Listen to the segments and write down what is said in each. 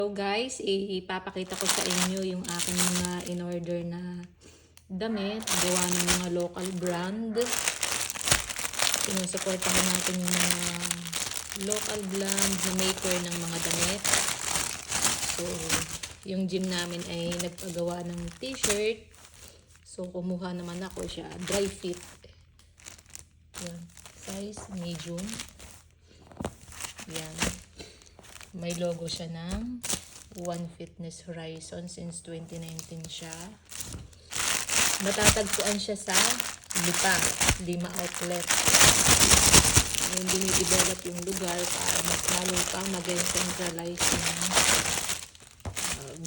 So guys, ipapakita ko sa inyo yung aking mga in-order na damit. Gawa ng mga local brand. Sinusuportahan natin yung mga local brand na maker ng mga damit. So, yung gym namin ay nagpagawa ng t-shirt. So, kumuha naman ako siya. Dry fit. Yan. Size medium. Yan. May logo siya ng One Fitness Horizon since 2019 siya. Matatagpuan siya sa Lima Outlet. Yung dinidevelop yung lugar para mas lalo pa maging centralized ng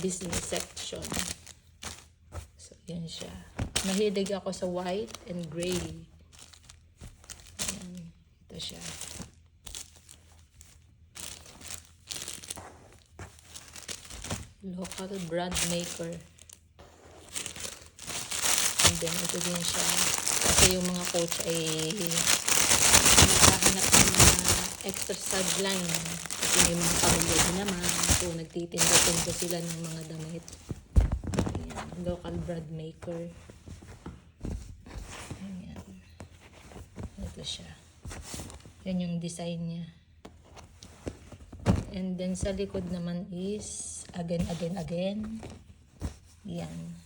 business section. So, yan siya. Mahilig ako sa white and gray. Yan. Ito siya. Local brand maker. And then, ito din siya. Kasi yung mga coach ay naghahanap ng mga extra sideline. Kasi may mga pamilya din naman. So, nagtitinda-tinda sila ng mga damit. Ayan. Local brand maker. Ayan. Ito siya. Yan yung design niya. And then, sa likod naman is again. Yan.